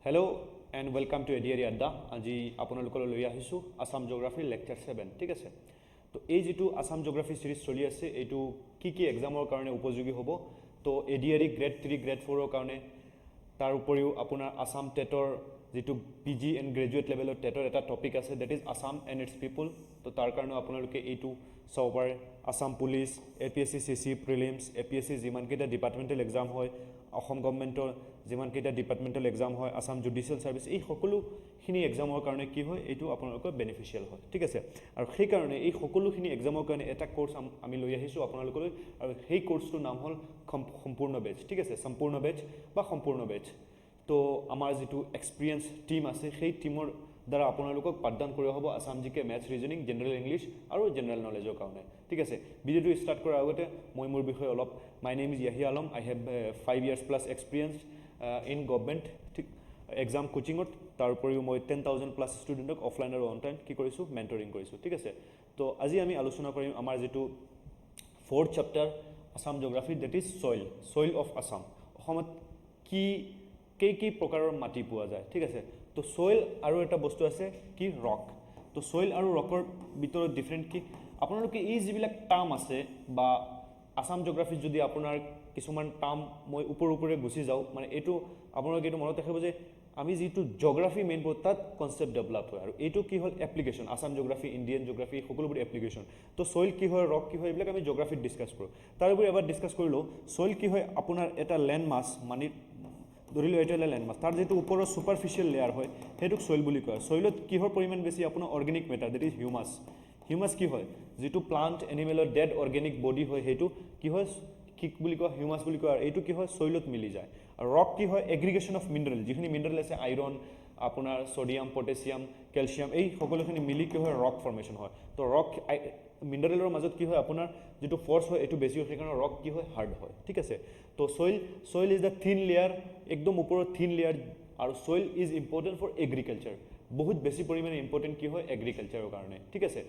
Hello and welcome to ADR Adda. আজি আপোনালোকলৈ লৈ আহিছো আসাম জিওগ্ৰাফি লেকচাৰ 7 ঠিক আছে তো এই যেটো আসাম জিওগ্ৰাফি সিৰিজ চলি আছে এটো কি এক্সামৰ কাৰণে উপযোগী হ'ব তো ADR গ্ৰেড 3 গ্ৰেড 4 ৰ কাৰণে তাৰ উপৰিও আপোনাৰ আসাম টেটৰ যেটো পিজি এণ্ড গ্ৰেজুৱেট লেভেলৰ টেটৰ এটা টপিক আছে that is Assam and it's পিপল তো তাৰ কাৰণে আপোনালোকে এইটো চাব পাৰে Assam police APSC CC prelims APSC যিমান কেইটা ডিপাৰ্টমেণ্টেল এক্সাম হয় অসম গভৰ্ণমেণ্টৰ যিমান কেইটা ডিপাৰ্টমেণ্টেল এক্সাম হয় আসাম জুডিচিয়েল সাৰ্ভিস এই সকলোখিনি এক্সামৰ কাৰণে কি হয় এইটো আপোনালোকৰ বেনিফিচিয়েল হয় ঠিক আছে আৰু সেই কাৰণে এই সকলোখিনি এক্সামৰ কাৰণে এটা কোৰ্স আমি লৈ আহিছো আপোনালোকলৈ আৰু সেই কোৰ্সটোৰ নাম হ'ল সম্পূৰ্ণ বেচ ঠিক আছে সম্পূৰ্ণ বেচ বা সম্পূৰ্ণ বেচ তো আমাৰ যেটো এক্সপেৰিয়েন্স টিম আছে সেই টিমৰ দ্বাৰা আপোনালোকক পাঠদান কৰা হ'ব আসাম জিকে ম্যাথছ ৰিজনিং জেনাৰেল ইংলিশ আৰু জেনাৰেল নলেজৰ কাৰণে ঠিক আছে ভিডিওটো স্টাৰ্ট কৰাৰ আগতে মই মোৰ বিষয়ে অলপ my name is Yahya Alam I have 5 years plus experience in government exam coaching তাৰ উপৰিও মই 10000 প্লাস ষ্টুডেন্টক অফলাইন আৰু অনলাইন কি কৰিছো মেন্টৰিং কৰিছো ঠিক আছে তো আজি আমি আলোচনা কৰিম আমাৰ যেটো 4th chapter Assam geography that is soil of Assam অসমত কি প্ৰকাৰৰ মাটি পোৱা যায় ঠিক আছে তো সয়েল আৰু এটা বস্তু আছে কি ৰক তো সয়েল আৰু ৰকৰ ভিতৰত ডিফাৰেন্ট কি আপোনালোকে এই যিবিলাক টাৰ্ম আছে বা আসাম জিওগ্ৰাফি যদি আপোনাৰ কিছুমান টাৰ্ম মই ওপৰে গুছি যাও মানে এটো আপোনালোকে এটো মনত ৰাখিব যে আমি যেটো জিওগ্ৰাফি মেইন তাত কনসেপ্ট ডেভেলপ হয় আৰু এটো কি হল application Assam geography Indian geography সকলোবোৰ এপ্লিকেশন তো সয়েল কি হয় ৰক কি হয় এইবিলাক আমি জিওগ্ৰাফিত ডিসকাস কৰো তাৰ উপৰি এবাৰ ডিসকাস কৰিলো সয়েল কি হয় আপোনাৰ এটা ল্যান্ড মাছ মানে ধৰিলো এটা ল্যান্ড মাছ তাৰ যেটো ওপৰৰ সুপাৰফিশিয়াল লেয়াৰ হয় হেতুক সয়েল বুলি কয় সয়েলত কিহৰ পৰিমাণ বেছি আপোনাৰ organic matter that is humus কি হয় যেটো প্লান্ট এনিমেলৰ ডেড অৰ্গেনিক বডি হয় হেতু কি হয় কি বুলি কয় হিউমাছ বুলি কয় এইটো কি হয় সয়েলত মিলি যায় আৰু ৰক কি হয় এগ্ৰিগেশন অফ মিনাৰেল যিখিনি মিনাৰেল আছে আইৰন আপোনাৰ সোডিয়াম পটাছিয়াম ক্যালসিয়াম এই সকলোখিনি মিলি কি হয় ৰক ফৰ্মেশন হয় তো ৰক মিনাৰেলৰ মাজত কি হয় আপোনাৰ যেটো ফোৰ্স হয় এটো বেছি হয় কাৰণ ৰক কি হয় হাৰ্ড হয় ঠিক আছে তো সয়েল ইজ দা থিন লেয়াৰ একদম ওপৰৰ থিন লেয়াৰ আৰু soil is important for agriculture বহুত বেছি পৰিমাণে ইম্পৰ্টেন্ট কি হয় এগ্ৰিকালচাৰৰ কাৰণে ঠিক আছে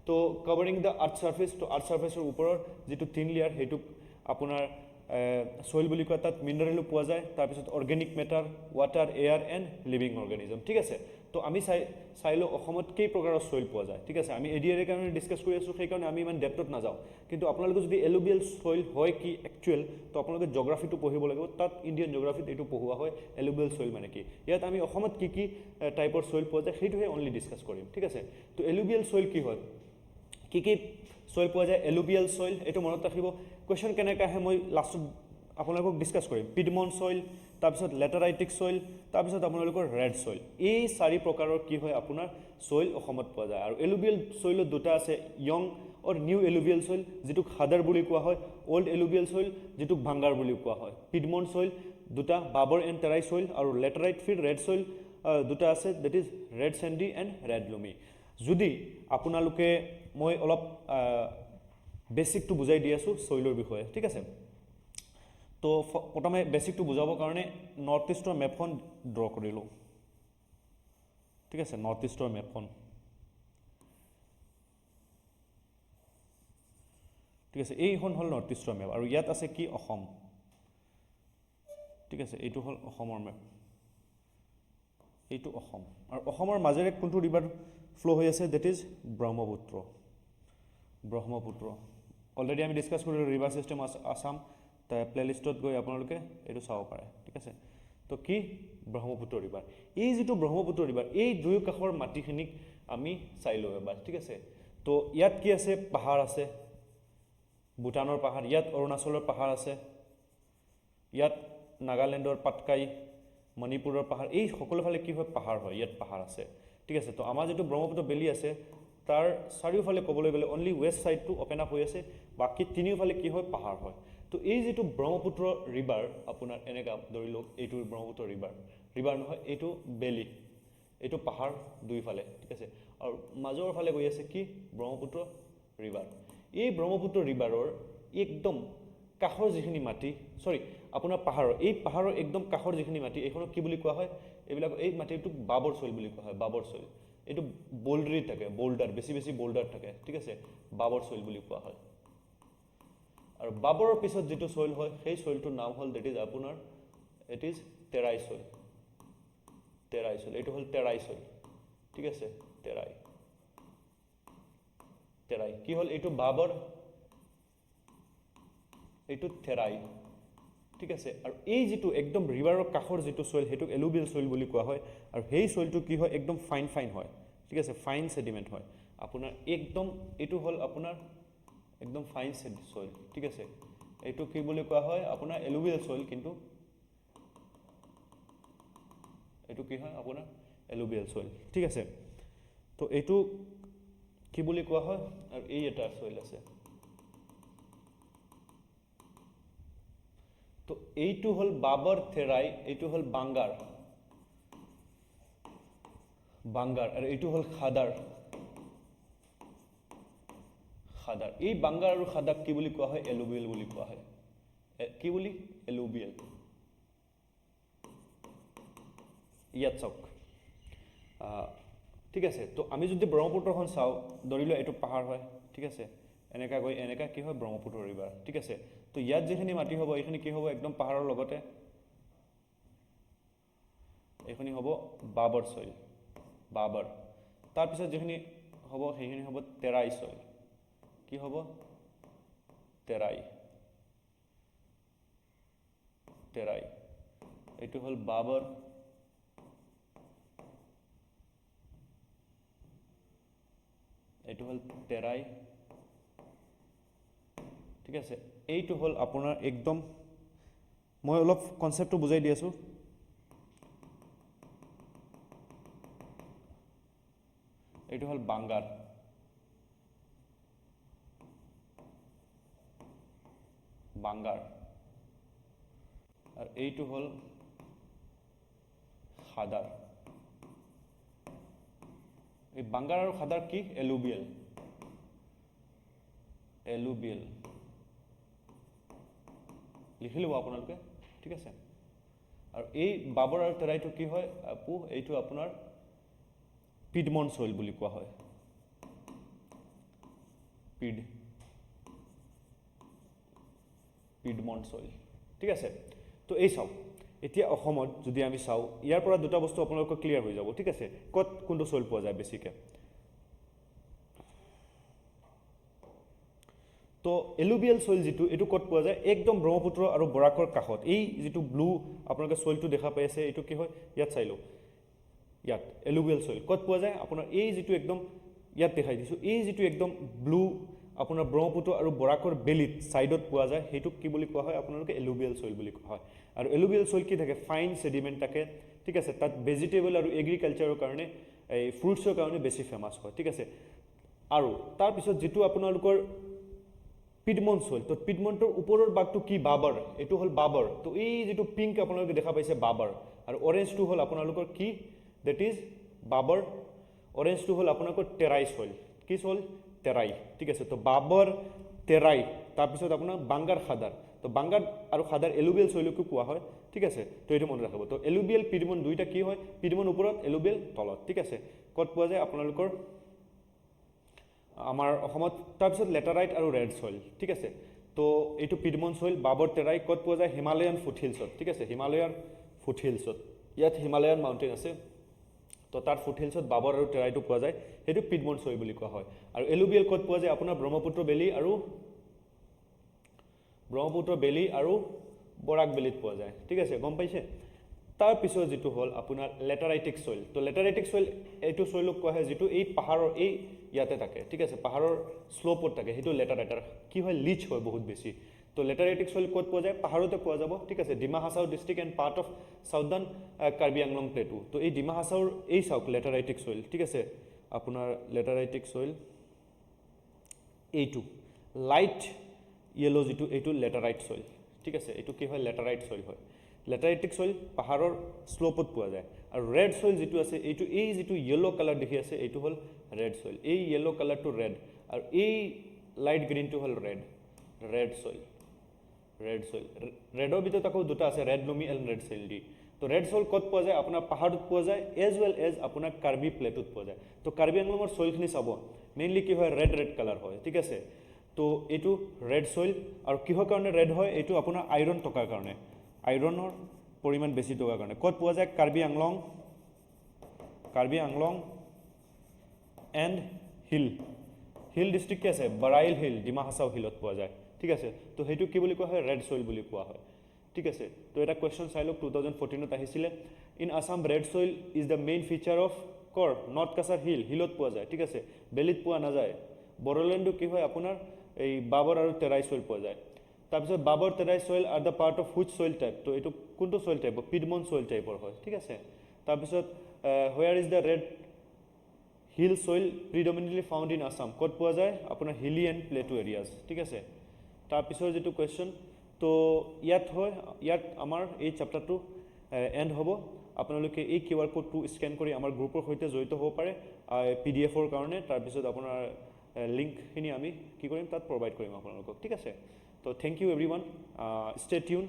তো কভাৰিং দা আৰ্থ সাৰফেস তো আৰ্থ সাৰফেসৰ ওপৰৰ যেটো থিন লেয়াৰ হেতু আপোনাৰ সয়েল বুলি কয় তাত মিনাৰেলো পোৱা যায় তাৰ পিছত organic matter water air and living organism ঠিক আছে তো আমি চাইলো অসমত কি প্ৰকাৰৰ সয়েল পোৱা যায় ঠিক আছে আমি এডিআৰ এৰ কাৰণে ডিসকাস কৰি আছো সেই কাৰণে আমি ইমান ডেপথত না যাও কিন্তু আপোনালোকে যদি এলুবিয়াল সয়েল হয় কি একচুয়াল তো আপোনালোকে জিওগ্ৰাফিটো পঢ়িব লাগিব তাত ইন্ডিয়ান জিওগ্ৰাফিত এটো পঢ়ুৱা হয় এলুবিয়াল সয়েল মানে কি ইয়াত আমি অসমত কি টাইপৰ সয়েল পোৱা যায় সেইটোহে অনলি ডিসকাস কৰিম ঠিক আছে তো এলুবিয়াল সয়েল কি হয় কি সয়েল পোৱা যায় এলুবিয়াল সয়েল এটো মনত ৰাখিব কোৱেশ্চন কেনেকা আহে মই লাষ্টত আপোনালোকক ডিসকাস কৰিম পিডমন সয়েল তাৰপিছত লেটাৰাইটিক সয়েল তাৰপিছত আপোনালোকৰ ৰেড সয়েল এই চাৰি প্ৰকাৰৰ কি হয় আপোনাৰ সয়েল অসমত পোৱা যায় আৰু এলুবিয়াল সয়েলত দুটা আছে ইয়ং অৰ নিউ এলুবিয়াল সয়েল যেটো খাদাৰ বুলি কোৱা হয় ওল্ড এলুবিয়াল সয়েল যেটো ভাঙ্গাৰ বুলি কোৱা হয় পিডমন সয়েল দুটা বাবৰ এণ্ড টেৰাই সয়েল আৰু লেটাৰাইট ফিৰ ৰেড সয়েল দুটা আছে that is red sandy and red loamy যদি আপোনালোকে মই অলপ বেসিকটো বুজাই দি আছো সয়েলৰ বিষয়ে ঠিক আছে তো প্ৰথমে বেসিকটো বুজাবৰ কাৰণে নৰ্থ ইষ্টৰ মেপখন ড্ৰ কৰিলো ঠিক আছে নৰ্থ ইষ্টৰ মেপখন ঠিক আছে এইখন হল নৰ্থ ইষ্টৰ মেপ আৰু ইয়াত আছে কি অসম ঠিক আছে এইটো হল অসমৰ মেপ এইটো অসম আৰু অসমৰ মাজেৰে কোনটো ৰিভাৰ ফ্লো হৈ আছে দ্যাট ইজ ব্ৰহ্মপুত্ৰ অলৰেডি আমি ডিসকাস কৰিলো ৰিভাৰ সিস্টেম আসাম তা প্লেলিষ্টত গৈ আপোনালোকে এটো চাব পাৰে ঠিক আছে তো কি ব্ৰহ্মপুত্ৰ ৰিভাৰ এই যেটো ব্ৰহ্মপুত্ৰ ৰিভাৰ এই দুই কাষৰ মাটিখিনিক আমি চাইলো এবাৰ ঠিক আছে তো ইয়াত কি আছে পাহাৰ আছে ভুটানৰ পাহাৰ ইয়াত অৰুণাচলৰ পাহাৰ আছে ইয়াত নাগালেণ্ডৰ পাটকাই মণিপুৰৰ পাহাৰ এই সকলো ফালে কি হয় পাহাৰ হয় ইয়াত পাহাৰ আছে ঠিক আছে তো আমাৰ যেটো ব্ৰহ্মপুত্ৰ বেলি আছে তাৰ চাৰিওফালে কবলৈ গলে অনলি ওয়েস্ট সাইডটো ওপেন আপ হৈ আছে বাকি তিনিওফালে কি হয় পাহাৰ হয় তো এই যেটো ব্ৰহ্মপুত্ৰ ৰিভাৰ আপোনাৰ এনেকা ধৰিলো এইটো ব্ৰহ্মপুত্ৰ ৰিভাৰ নহয় এইটো বেলি এইটো পাহাৰ দুইফালে ঠিক আছে আৰু মাজৰ ফালে গৈ আছে কি ব্ৰহ্মপুত্ৰ ৰিভাৰ এই ব্ৰহ্মপুত্ৰ ৰিভাৰৰ একদম কাষৰ যিখিনি মাটি আপোনাৰ পাহাৰৰ একদম কাষৰ যিখিনি মাটি এইখনক কি বুলি কোৱা হয় এইবিলাক এই মাটিটোক বাবৰ সয়েল বুলি কোৱা হয় বাবৰ সয়েল এটো বোল্ডাৰি থাকে বোল্ডাৰ বেছি বোল্ডাৰ থাকে ঠিক আছে বাবৰ সয়েল বুলি কোৱা হয় আৰু বাবৰৰ পিছত যেটো সয়েল হয় সেই সয়েলটোৰ নাম হল দ্যাট ইজ আপোনাৰ ইট ইজ টেৰাই সয়েল তেৰাই চইল, এইটো হ'ল তেৰাই চইল, ঠিক আছে, তেৰাই, তেৰাই কি হ'ল, এইটো বাবৰ, এইটো তেৰাই, ঠিক আছে। আৰু এই যিটো একদম ৰিভাৰৰ কাষৰ যিটো চইল সেইটোক এলুবিয়েল চইল বুলি কোৱা হয়, আৰু সেই চইলটো কি হয়, একদম ফাইন ফাইন হয়, ঠিক আছে, ফাইন ছেডিমেণ্ট হয় আপোনাৰ, একদম এইটো হ'ল আপোনাৰ একদম ফাইন চইল, ঠিক আছে, এইটো কি বুলি কোৱা হয় আপোনাৰ এলুবিয়েল চইল, কিন্তু এইটো কি হয় আপোনাৰ এলুবিয়েল চইল, ঠিক আছে। তো এইটো কি বুলি কোৱা হয়, আৰু এই এটা চইল আছে, তো এইটো হ'ল বাবৰ থেৰাই, এইটো হ'ল বাংগাৰ, বাংগাৰ, আৰু এইটো হ'ল খাদাৰ, খাদাৰ। এই বাংগাৰ আৰু খাদাক কি বুলি কোৱা হয়, এলুবিয়েল বুলি কোৱা হয়, কি বুলি, এলুবিয়েল। ইয়াত চাওক, ঠিক আছে, তো আমি যদি ব্ৰহ্মপুত্ৰখন চাওঁ, ধৰি লোৱা এইটো পাহাৰ হয়, ঠিক আছে, এনেকা গৈ এনেকা কি হয় ব্ৰহ্মপুত্ৰ ৰিভাৰ, ঠিক আছে। তো ইয়াত যিখিনি মাটি হ'ব এইখিনি কি হ'ব, একদম পাহাৰৰ লগতে, এইখিনি হ'ব বাবৰ চইল, বাবৰ। তাৰপিছত যিখিনি হ'ব সেইখিনি হ'ব তেৰাই চইল, কি হ'ব, তেৰাই, তেৰাই, এইটো হ'ল বাবৰ, এইটো হ'ল তেৰাই, ঠিক আছে। এইটো হ'ল আপোনাৰ একদম, মই অলপ কনচেপ্টটো বুজাই দি আছোঁ, এইটো হ'ল বাংগাৰ, বাংগাৰ, আৰু এইটো হ'ল খাদাৰ। এই বাংগাৰ আৰু খাদাৰ কি, এলুবিয়েল, এলুবিয়েল লিখি ল'ব আপোনালোকে, ঠিক আছে। আৰু এই বাবৰ আৰু তেৰাইটো কি হয়, এইটো আপোনাৰ পিডমন চইল বুলি কোৱা হয়, পিডমন চইল, ঠিক আছে। তো এই চাওক, এতিয়া অসমত যদি আমি চাওঁ, ইয়াৰ পৰা দুটা বস্তু আপোনালোকৰ ক্লিয়াৰ হৈ যাব, ঠিক আছে, ক'ত কোনটো চইল পোৱা যায় বেছিকৈ। তো এলুবিয়েল চইল যিটো, এইটো ক'ত পোৱা যায়, একদম ব্ৰহ্মপুত্ৰ আৰু বৰাকৰ কাষত, এই যিটো ব্লু আপোনালোকে চইলটো দেখা পাই আছে, এইটো কি হয়, ইয়াত চাই লওঁ, ইয়াত এলুবিয়েল চইল ক'ত পোৱা যায়, আপোনাৰ এই যিটো একদম ইয়াত দেখাই দিছোঁ, এই যিটো একদম ব্লু আপোনাৰ ব্ৰহ্মপুত্ৰ আৰু বৰাকৰ বেলিত ছাইডত পোৱা যায়, সেইটোক কি বুলি কোৱা হয় আপোনালোকে এলুবিয়েল চইল বুলি কোৱা হয়। আৰু এলুবিয়েল চইল কি থাকে, ফাইন ছেডিমেণ্ট থাকে, ঠিক আছে, তাত ভেজিটেবল আৰু এগ্ৰিকালচাৰৰ কাৰণে, এই ফ্ৰুটছৰ কাৰণে বেছি ফেমাছ হয়, ঠিক আছে। আৰু তাৰপিছত যিটো আপোনালোকৰ পিডমন চইল, তো পিডমনটোৰ ওপৰৰ ভাগটো কি, বাবৰ, এইটো হ'ল বাবৰ। তো এই যিটো পিংক আপোনালোকে দেখা পাইছে বাবৰ, আৰু অৰেঞ্জটো হ'ল আপোনালোকৰ কি, দেট ইজ বাবৰ, অৰেঞ্জটো হ'ল আপোনালোকৰ তেৰাই চইল, কি চইল, তেৰাই, ঠিক আছে। তো বাবৰ, তেৰাই, তাৰপিছত আপোনাৰ বাংগাৰ, খাদাৰ। তো বাংগাৰ আৰু খাদাৰ এলুবিয়েল চইলকো কোৱা হয়, ঠিক আছে। তো এইটো মনত ৰাখিব। তো এলুবিয়েল পিডমন দুইটা কি হয়, পিডমন ওপৰত, এলুবিয়েল তলত, ঠিক আছে। ক'ত পোৱা যায় আপোনালোকৰ আমাৰ অসমত। তাৰপিছত লেটাৰাইট আৰু ৰেড চইল, ঠিক আছে। তো এইটো পিডমন চইল, বাবৰ, তেৰাই ক'ত পোৱা যায়, হিমালয়ান ফুটহিলছত, ঠিক আছে, হিমালয়ান ফুটহিলছত, ইয়াত হিমালয়ান মাউণ্টেইন আছে, তো তাৰ ফুটহিলছত বাবৰ আৰু তেৰাইটো পোৱা যায়, সেইটো পিডমন চইল বুলি কোৱা হয়। আৰু এলুবিয়েল ক'ত পোৱা যায়, আপোনাৰ ব্ৰহ্মপুত্ৰ বেলি আৰু বৰাক বেলিত পোৱা যায়, ঠিক আছে, গম পাইছে। তাৰপিছত যিটো হ'ল আপোনাৰ লেটাৰাইটিক চইল, তো লেটাৰাইটিক চইল এইটো চইলক কোৱা হয় যিটো এই পাহাৰৰ এই ইয়াতে থাকে, ঠিক আছে, পাহাৰৰ শ্লোপত থাকে, সেইটো লেটাৰাইটাৰ কি হয়, লিচ হয় বহুত বেছি। তো লেটাৰাইটিক চইল ক'ত পোৱা যায়, পাহাৰতে পোৱা যাব, ঠিক আছে, Dima Hasao district and part of southern Karbi Anglong plateau. তো এই ডিমা হাছাওৰ এই চাওক লেটাৰাইটিক চইল, ঠিক আছে, আপোনাৰ লেটাৰাইটিক চইল এইটো লাইট য়েলো যিটো, এইটো লেটাৰাইট চইল, ঠিক আছে, এইটো কি হয়, লেটাৰাইট চইল হয়। লেটাৰাইটিক চইল পাহাৰৰ শ্লোপত পোৱা যায়। আৰু ৰেড চইল যিটো আছে, এইটো এই যিটো য়েলো কালাৰ দেখি আছে, এইটো হ'ল ৰেড চইল, এই য়েলো কালাৰটো ৰেড, আৰু এই লাইট গ্ৰীণটো হ'ল ৰেড চইল, ৰেড চইল। ৰেডৰ ভিতৰত আকৌ দুটা আছে, red loamy and red soil ডি। তো ৰেড চইল ক'ত পোৱা যায়, আপোনাৰ পাহাৰত পোৱা যায়, এজ ৱেল এজ আপোনাৰ কাৰ্বি প্লেটুত পোৱা যায়। তো কাৰ্বি আংলঙৰ চইলখিনি চাব, মেইনলি কি হয়, ৰেড কালাৰ হয়, ঠিক আছে। তো এইটো ৰেড চইল, আৰু কিহৰ কাৰণে ৰেড হয়, এইটো আপোনাৰ আইৰণ থকাৰ কাৰণে, আইৰণৰ পৰিমাণ বেছি থকাৰ কাৰণে। ক'ত পোৱা যায়, Karbi Anglong Karbi Anglong and hill hill district কি আছে বাৰাইল হিল ডিমা হাছাও হিলত পোৱা যায় ঠিক আছে তো সেইটো কি বুলি কোৱা হয় ৰেড সইল বুলি কোৱা হয় ঠিক আছে তো এটা কুৱেশ্যন চাই লওক 2014ত আহিছিলে in Assam red soil is the main feature of কৰ নৰ্থ কাছাৰ হিলত পোৱা যায় ঠিক আছে বেলিত পোৱা নাযায় বড়োলেণ্ডো কি হয় আপোনাৰ এই বাবৰ আৰু তেৰাই সইল পোৱা যায় তাৰপিছত Bhabar Terai soil are the part of which soil type তো এইটো কোনটো সইল টাইপ পিডমন সইল টাইপৰ হয় ঠিক আছে তাৰপিছত where is the red hill soil predominantly found in Assam ক'ত পোৱা যায় আপোনাৰ হিলি এণ্ড প্লেটু এৰিয়াজ ঠিক আছে তাৰপিছৰ যিটো কুৱেশ্যন তো ইয়াত আমাৰ এই চেপ্টাৰটো এণ্ড হ'ব আপোনালোকে এই QR কোডটো স্কেন কৰি আমাৰ গ্ৰুপৰ সৈতে জড়িত হ'ব পাৰে PDF-ৰ কাৰণে তাৰপিছত আপোনাৰ লিংকখিনি আমি কি কৰিম তাত প্ৰভাইড কৰিম আপোনালোকক ঠিক আছে তো thank you everyone stay tuned